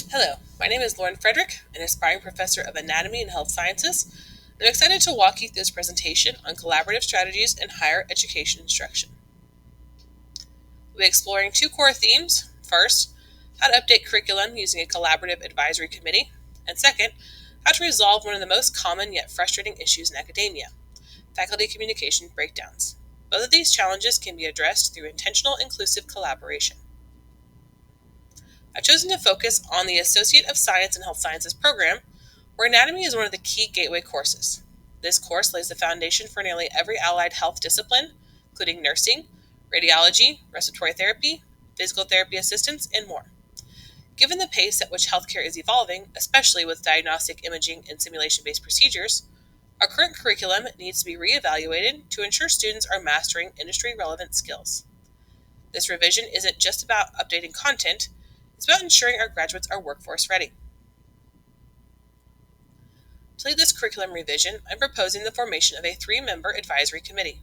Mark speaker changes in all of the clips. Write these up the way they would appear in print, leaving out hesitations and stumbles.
Speaker 1: Hello, my name is Lauren Frederick, an aspiring professor of anatomy and health sciences. I'm excited to walk you through this presentation on collaborative strategies in higher education instruction. We'll be exploring two core themes. First, how to update curriculum using a collaborative advisory committee, and second, how to resolve one of the most common yet frustrating issues in academia, faculty communication breakdowns. Both of these challenges can be addressed through intentional inclusive collaboration. I've chosen to focus on the Associate of Science and Health Sciences program, where anatomy is one of the key gateway courses. This course lays the foundation for nearly every allied health discipline, including nursing, radiology, respiratory therapy, physical therapy assistance, and more. Given the pace at which healthcare is evolving, especially with diagnostic imaging and simulation based procedures, our current curriculum needs to be reevaluated to ensure students are mastering industry relevant skills. This revision isn't just about updating content, it's about ensuring our graduates are workforce ready. To lead this curriculum revision, I'm proposing the formation of a 3-member advisory committee.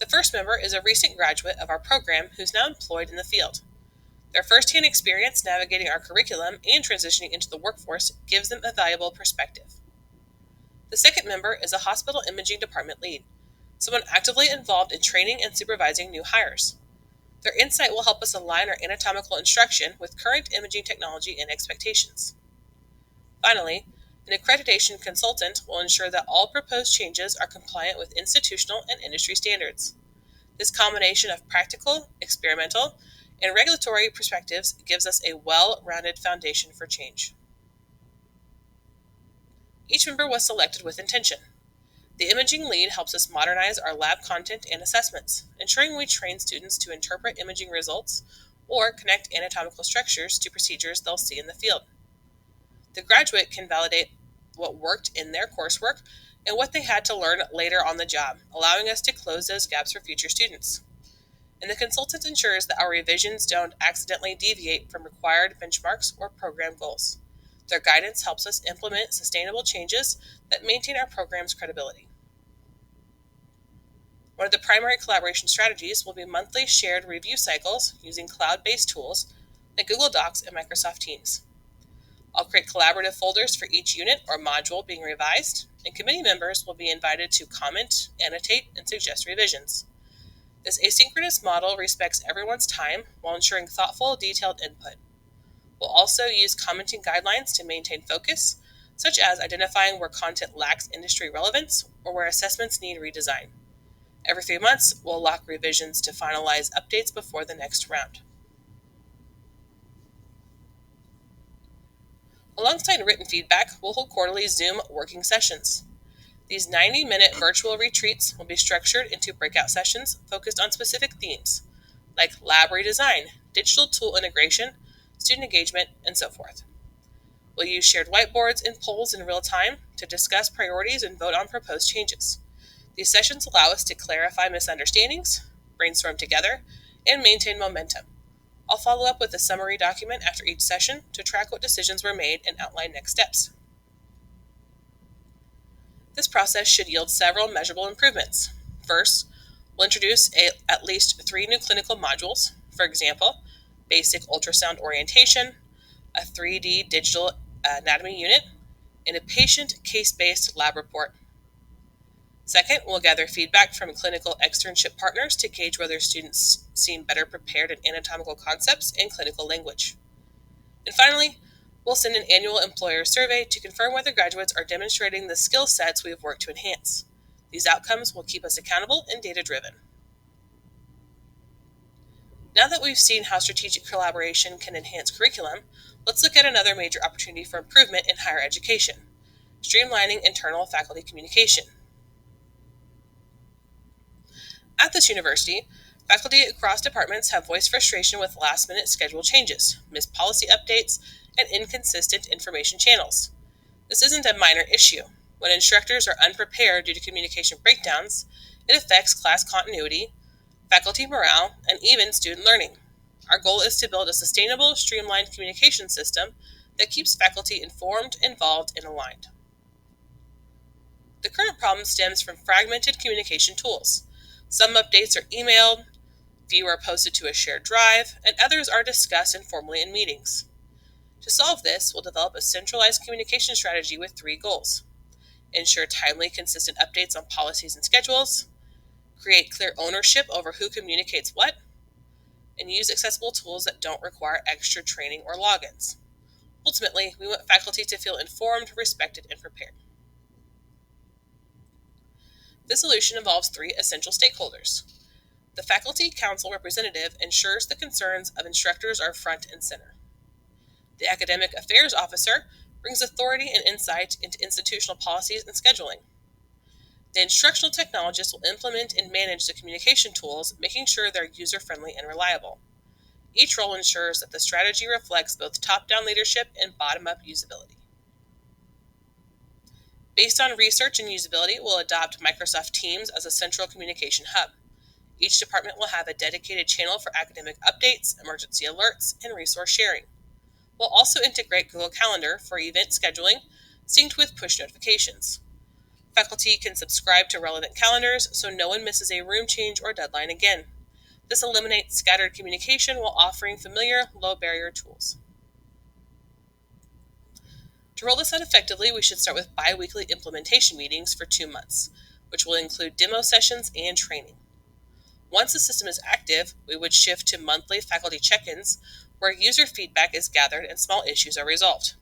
Speaker 1: The first member is a recent graduate of our program who's now employed in the field. Their first-hand experience navigating our curriculum and transitioning into the workforce gives them a valuable perspective. The second member is a hospital imaging department lead, someone actively involved in training and supervising new hires. Their insight will help us align our anatomical instruction with current imaging technology and expectations. Finally, an accreditation consultant will ensure that all proposed changes are compliant with institutional and industry standards. This combination of practical, experimental, and regulatory perspectives gives us a well-rounded foundation for change. Each member was selected with intention. The imaging lead helps us modernize our lab content and assessments, ensuring we train students to interpret imaging results or connect anatomical structures to procedures they'll see in the field. The graduate can validate what worked in their coursework and what they had to learn later on the job, allowing us to close those gaps for future students. And the consultant ensures that our revisions don't accidentally deviate from required benchmarks or program goals. Their guidance helps us implement sustainable changes that maintain our program's credibility. One of the primary collaboration strategies will be monthly shared review cycles using cloud-based tools like Google Docs and Microsoft Teams. I'll create collaborative folders for each unit or module being revised, and committee members will be invited to comment, annotate, and suggest revisions. This asynchronous model respects everyone's time while ensuring thoughtful, detailed input. We'll also use commenting guidelines to maintain focus, such as identifying where content lacks industry relevance or where assessments need redesign. Every 3 months, we'll lock revisions to finalize updates before the next round. Alongside written feedback, we'll hold quarterly Zoom working sessions. These 90-minute virtual retreats will be structured into breakout sessions focused on specific themes, like lab redesign, digital tool integration, student engagement, and so forth. We'll use shared whiteboards and polls in real time to discuss priorities and vote on proposed changes. These sessions allow us to clarify misunderstandings, brainstorm together, and maintain momentum. I'll follow up with a summary document after each session to track what decisions were made and outline next steps. This process should yield several measurable improvements. First, we'll introduce at least 3 new clinical modules, for example, basic ultrasound orientation, a 3D digital anatomy unit, and a patient case-based lab report. Second, we'll gather feedback from clinical externship partners to gauge whether students seem better prepared in anatomical concepts and clinical language. And finally, we'll send an annual employer survey to confirm whether graduates are demonstrating the skill sets we have worked to enhance. These outcomes will keep us accountable and data-driven. Now that we've seen how strategic collaboration can enhance curriculum, let's look at another major opportunity for improvement in higher education: streamlining internal faculty communication. At this university, faculty across departments have voiced frustration with last-minute schedule changes, missed policy updates, and inconsistent information channels. This isn't a minor issue. When instructors are unprepared due to communication breakdowns, it affects class continuity, faculty morale, and even student learning. Our goal is to build a sustainable, streamlined communication system that keeps faculty informed, involved, and aligned. The current problem stems from fragmented communication tools. Some updates are emailed, few are posted to a shared drive, and others are discussed informally in meetings. To solve this, we'll develop a centralized communication strategy with 3 goals: ensure timely, consistent updates on policies and schedules, create clear ownership over who communicates what, and use accessible tools that don't require extra training or logins. Ultimately, we want faculty to feel informed, respected, and prepared. This solution involves 3 essential stakeholders. The Faculty Council representative ensures the concerns of instructors are front and center. The Academic Affairs Officer brings authority and insight into institutional policies and scheduling. The instructional technologist will implement and manage the communication tools, making sure they're user-friendly and reliable. Each role ensures that the strategy reflects both top-down leadership and bottom-up usability. Based on research and usability, we'll adopt Microsoft Teams as a central communication hub. Each department will have a dedicated channel for academic updates, emergency alerts, and resource sharing. We'll also integrate Google Calendar for event scheduling, synced with push notifications. Faculty can subscribe to relevant calendars so no one misses a room change or deadline again. This eliminates scattered communication while offering familiar, low-barrier tools. To roll this out effectively, we should start with bi-weekly implementation meetings for 2 months, which will include demo sessions and training. Once the system is active, we would shift to monthly faculty check-ins, where user feedback is gathered and small issues are resolved.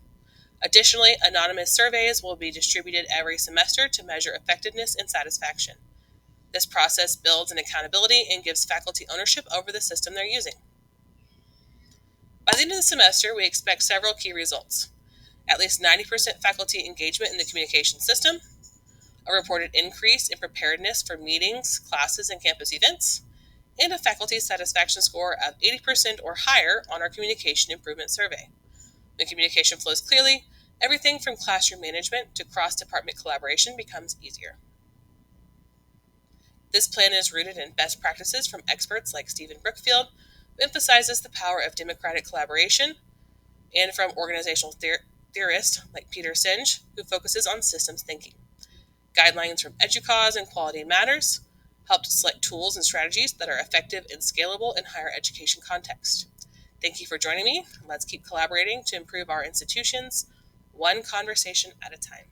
Speaker 1: Additionally, anonymous surveys will be distributed every semester to measure effectiveness and satisfaction. This process builds an accountability and gives faculty ownership over the system they're using. By the end of the semester, we expect several key results: at least 90% faculty engagement in the communication system, a reported increase in preparedness for meetings, classes, and campus events, and a faculty satisfaction score of 80% or higher on our communication improvement survey. When communication flows clearly, everything from classroom management to cross-department collaboration becomes easier. This plan is rooted in best practices from experts like Stephen Brookfield, who emphasizes the power of democratic collaboration, and from organizational theorists like Peter Senge, who focuses on systems thinking. Guidelines from EDUCAUSE and Quality Matters helped select tools and strategies that are effective and scalable in higher education context. Thank you for joining me. Let's keep collaborating to improve our institutions, one conversation at a time.